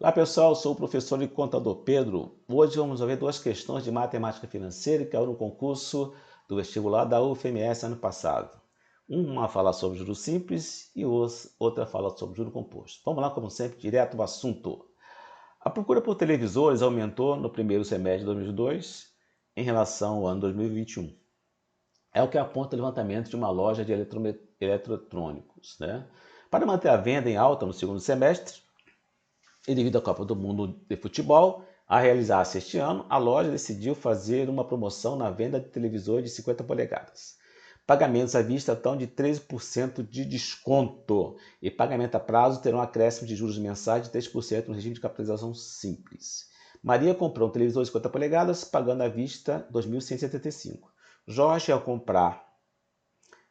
Olá pessoal, sou o professor e contador Pedro. Hoje vamos resolver duas questões de matemática financeira que caiu no concurso do vestibular da UFMS ano passado. Uma fala sobre juros simples e outra fala sobre juros compostos. Vamos lá, como sempre, direto ao assunto. A procura por televisores aumentou no primeiro semestre de 2022 em relação ao ano 2021. É o que aponta o levantamento de uma loja de eletrônicos, né? Para manter a venda em alta no segundo semestre, e devido à Copa do Mundo de Futebol a realizar-se este ano, a loja decidiu fazer uma promoção na venda de televisores de 50 polegadas. Pagamentos à vista estão de 13% de desconto e pagamento a prazo terão um acréscimo de juros mensais de 3% no regime de capitalização simples. Maria comprou um televisor de 50 polegadas, pagando à vista R$ 2.175. Jorge, ao comprar,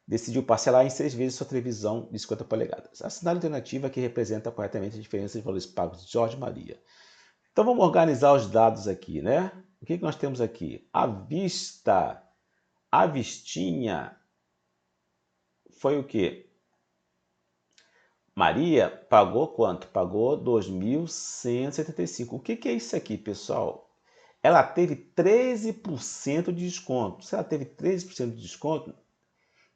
decidiu parcelar em 6 vezes sua televisão de 50 polegadas. Assinale a alternativa que representa corretamente a diferença de valores pagos de Jorge e Maria. Então vamos organizar os dados aqui, né? O que nós temos aqui? A vista, a vistinha foi o quê? Maria pagou quanto? Pagou 2.175. O que é isso aqui, pessoal? Ela teve 13% de desconto. Se ela teve 13% de desconto,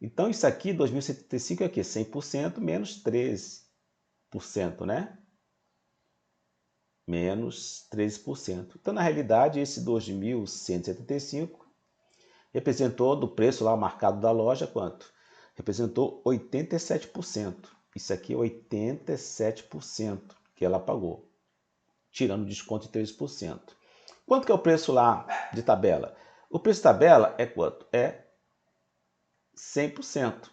então isso aqui, 2.075 é o quê? 100% menos 13%, né? Menos 13%. Então, na realidade, esse 2.175 representou do preço lá marcado da loja quanto? Representou 87%. Isso aqui é 87% que ela pagou, tirando o desconto de 13%. Quanto que é o preço lá de tabela? O preço de tabela é quanto? É 100%.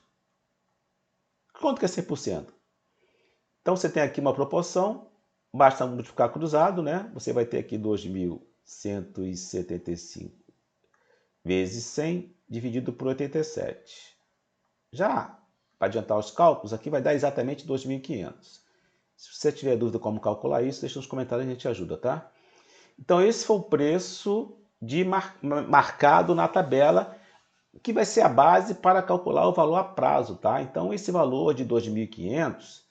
Quanto que é 100%? Então você tem aqui uma proporção, basta multiplicar cruzado, né? Você vai ter aqui 2.175 vezes 100 dividido por 87. Já para adiantar os cálculos, aqui vai dar exatamente 2.500. Se você tiver dúvida como calcular isso, deixa nos comentários e a gente ajuda, tá? Então esse foi o preço marcado na tabela, que vai ser a base para calcular o valor a prazo, tá? Então esse valor de 2.500,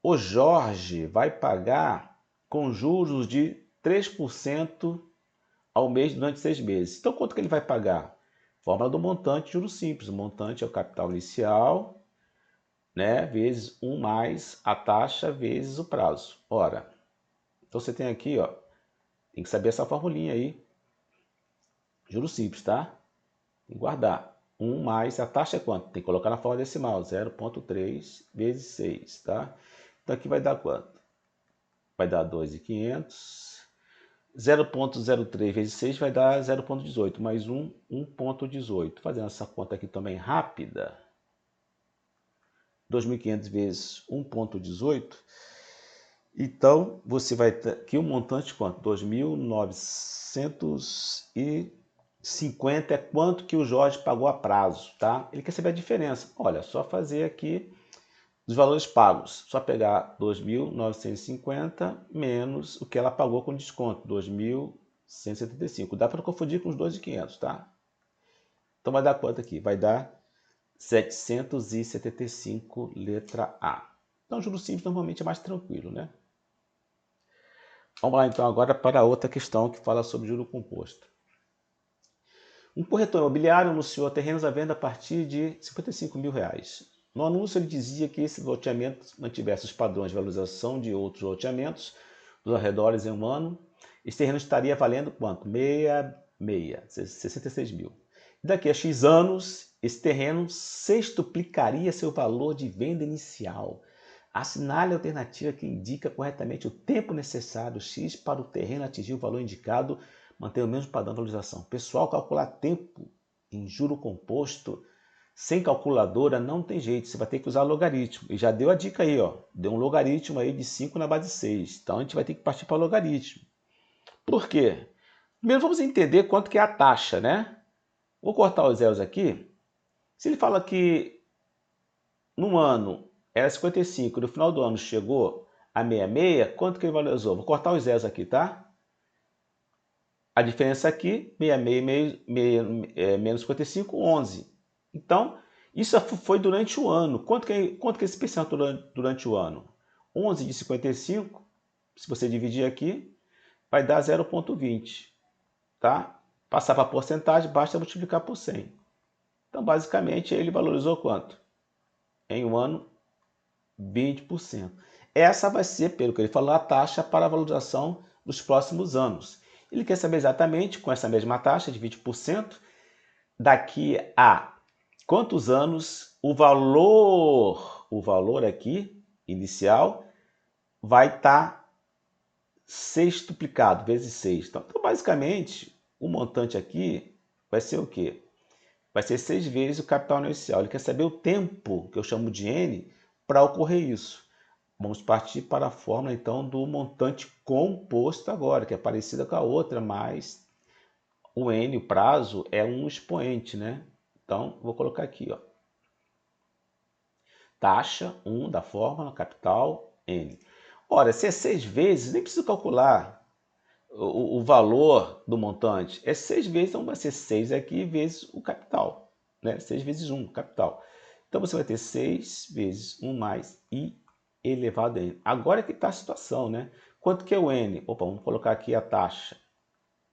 o Jorge vai pagar com juros de 3% ao mês durante 6 meses. Então quanto que ele vai pagar? Fórmula do montante, juros simples. O montante é o capital inicial, né, vezes 1 mais a taxa vezes o prazo. Ora, então você tem aqui, ó, tem que saber essa formulinha aí. Juros simples, tá? Tem que guardar. 1 mais a taxa é quanto? Tem que colocar na forma decimal, 0,3 vezes 6, tá? Então aqui vai dar quanto? Vai dar 2.500. 0,03 vezes 6 vai dar 0,18, mais 1, 1,18. Fazendo essa conta aqui também rápida. 2.500 vezes 1,18. Então, você vai ter aqui um montante de quanto? 2.950 é quanto que o Jorge pagou a prazo, tá? Ele quer saber a diferença. Olha, só fazer aqui os valores pagos. Só pegar 2.950 menos o que ela pagou com desconto, 2.175. Dá para confundir com os 2.500, tá? Então vai dar quanto aqui? Vai dar 775, letra A. Então, juros simples normalmente é mais tranquilo, né? Vamos lá então agora para outra questão que fala sobre juro composto. Um corretor imobiliário anunciou terrenos à venda a partir de R$ 55 mil. No anúncio ele dizia que esse loteamento mantivesse os padrões de valorização de outros loteamentos dos arredores em um ano. Esse terreno estaria valendo quanto? 66 mil. E daqui a X anos, esse terreno sextuplicaria seu valor de venda inicial. Assinale a alternativa que indica corretamente o tempo necessário X para o terreno atingir o valor indicado, manter o mesmo padrão de valorização. Pessoal, calcular tempo em juro composto sem calculadora não tem jeito, você vai ter que usar logaritmo. E já deu a dica aí, ó, deu um logaritmo aí de 5 na base de 6. Então a gente vai ter que partir para logaritmo. Por quê? Primeiro vamos entender quanto que é a taxa, né? Vou cortar os zeros aqui. Se ele fala que no ano era 55, no final do ano chegou a 66, quanto que ele valorizou? Vou cortar os zeros aqui, tá? A diferença aqui, 66 menos 55, 11. Então, isso foi durante o ano. Quanto que é esse percentual durante o ano? 11 de 55 Se você dividir aqui, vai dar 0,20, tá? Passar para porcentagem, basta multiplicar por 100. Então, basicamente, ele valorizou quanto? Em um ano, 20%. Essa vai ser, pelo que ele falou, a taxa para a valorização dos próximos anos. Ele quer saber exatamente, com essa mesma taxa de 20%, daqui a quantos anos o valor aqui, inicial, vai estar sextuplicado, vezes 6. Então, basicamente, o montante aqui vai ser o quê? Vai ser 6 vezes o capital inicial. Ele quer saber o tempo, que eu chamo de N, para ocorrer isso. Vamos partir para a fórmula, então, do montante composto agora, que é parecida com a outra, mas o N, o prazo, é um expoente, né? Então, vou colocar aqui, ó. Taxa 1 da fórmula, capital, N. Ora, se é 6 vezes, nem preciso calcular o valor do montante. É 6 vezes, então vai ser 6 aqui vezes o capital, né? 6 vezes 1, capital. Então, você vai ter 6 vezes 1 mais I elevado a N. Agora é que está a situação, né? Quanto que é o N? Opa, vamos colocar aqui a taxa.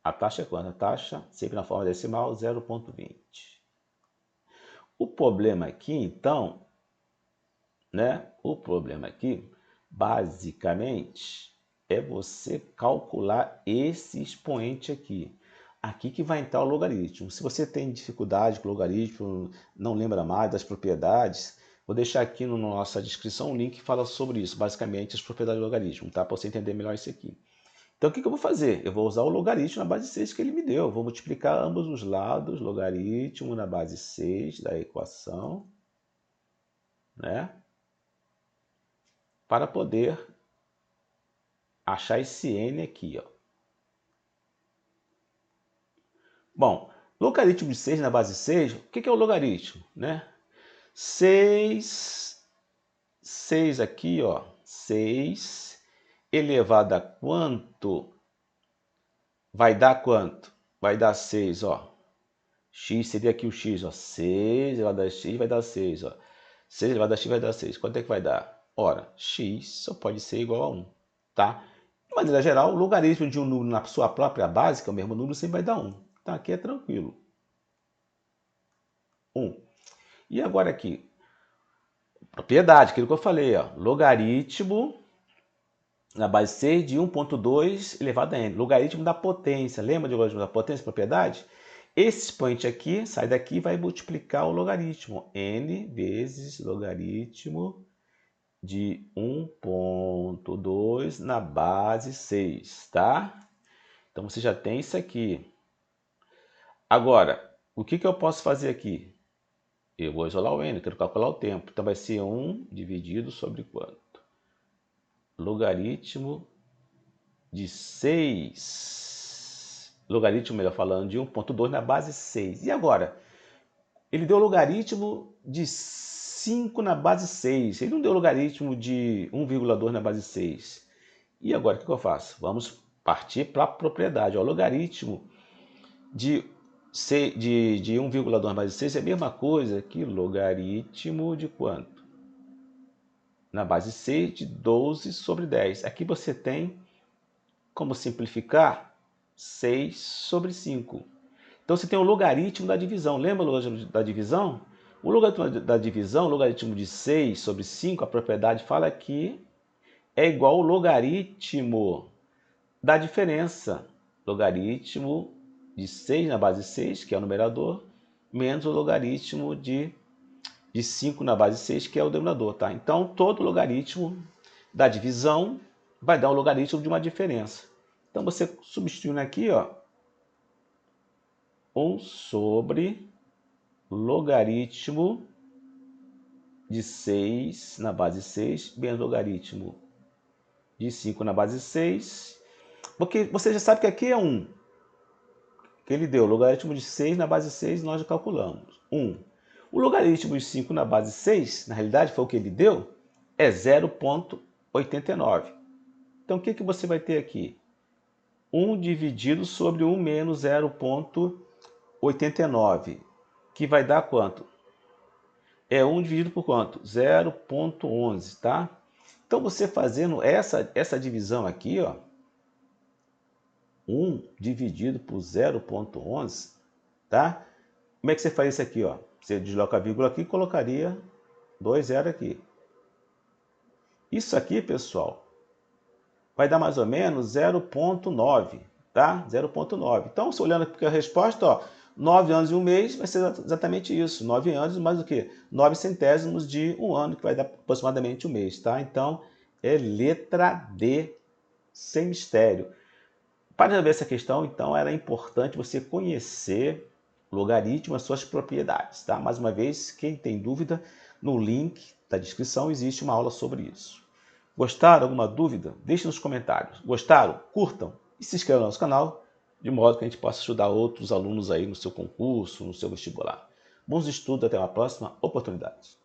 A taxa é quanto? A taxa, sempre na forma decimal, 0,20. O problema aqui, então, né? O problema aqui, basicamente, é você calcular esse expoente aqui. Aqui que vai entrar o logaritmo. Se você tem dificuldade com o logaritmo, não lembra mais das propriedades, vou deixar aqui na nossa descrição um link que fala sobre isso, basicamente as propriedades do logaritmo, tá? Para você entender melhor isso aqui. Então, o que eu vou fazer? Eu vou usar o logaritmo na base 6 que ele me deu. Eu vou multiplicar ambos os lados, logaritmo na base 6 da equação, né? Para poder achar esse n aqui, ó. Bom, logaritmo de 6 na base 6, o que é o logaritmo, né? 6 aqui, ó, 6 elevado a quanto? Vai dar quanto? Vai dar 6, ó. X seria aqui o x, ó. 6 elevado a x vai dar 6, ó. 6 elevado a x vai dar 6. Quanto é que vai dar? Ora, x só pode ser igual a 1, tá? De maneira geral, o logaritmo de um número na sua própria base, que é o mesmo número, sempre vai dar 1. Então aqui é tranquilo. 1. E agora aqui, propriedade, aquilo que eu falei, ó. Logaritmo na base 6 de 1,2 elevado a n. Logaritmo da potência. Lembra de logaritmo da potência, propriedade? Esse expoente aqui, sai daqui e vai multiplicar o logaritmo. N vezes logaritmo de 1,2 na base 6, tá? Então, você já tem isso aqui. Agora, o que eu posso fazer aqui? Eu vou isolar o n, quero calcular o tempo. Então, vai ser 1 dividido sobre quanto? Logaritmo de 6. Logaritmo, melhor falando, de 1,2 na base 6. E agora? Ele deu logaritmo de 5 na base 6. Ele não deu logaritmo de 1,2 na base 6. E agora, o que eu faço? Vamos partir para a propriedade. O logaritmo de 1,2 na base 6 é a mesma coisa que logaritmo de quanto? Na base 6 de 12 sobre 10. Aqui você tem como simplificar 6 sobre 5. Então você tem o logaritmo da divisão. Lembra o logaritmo da divisão? O logaritmo da divisão, o logaritmo de 6 sobre 5, a propriedade fala que é igual ao logaritmo da diferença. Logaritmo de 6 na base 6, que é o numerador, menos o logaritmo de 5 na base 6, que é o denominador. Tá? Então, todo logaritmo da divisão vai dar um logaritmo de uma diferença. Então, você substituindo aqui, ó, 1 sobre logaritmo de 6 na base 6, menos logaritmo de 5 na base 6. Porque você já sabe que aqui é 1. Que ele deu logaritmo de 6 na base 6, nós já calculamos. 1. O logaritmo de 5 na base 6, na realidade foi o que ele deu, é 0,89. Então, o que você vai ter aqui? 1 dividido sobre 1 menos 0,89, que vai dar quanto? É 1 dividido por quanto? 0,11, tá? Então, você fazendo essa divisão aqui, ó, 1 dividido por 0,11, tá? Como é que você faz isso aqui, ó? Você desloca a vírgula aqui e colocaria 2 zero aqui. Isso aqui, pessoal, vai dar mais ou menos 0,9, tá? 0,9. Então, se olhando aqui a resposta, ó, 9 anos e 1 mês vai ser exatamente isso. 9 anos mais o quê? 9 centésimos de 1 ano, que vai dar aproximadamente 1 mês, tá? Então, é letra D, sem mistério. Para resolver essa questão, então, era importante você conhecer o logaritmo e as suas propriedades, tá? Mais uma vez, quem tem dúvida, no link da descrição existe uma aula sobre isso. Gostaram? Alguma dúvida? Deixe nos comentários. Gostaram? Curtam e se inscrevam no nosso canal, de modo que a gente possa ajudar outros alunos aí no seu concurso, no seu vestibular. Bons estudos, até uma próxima oportunidade.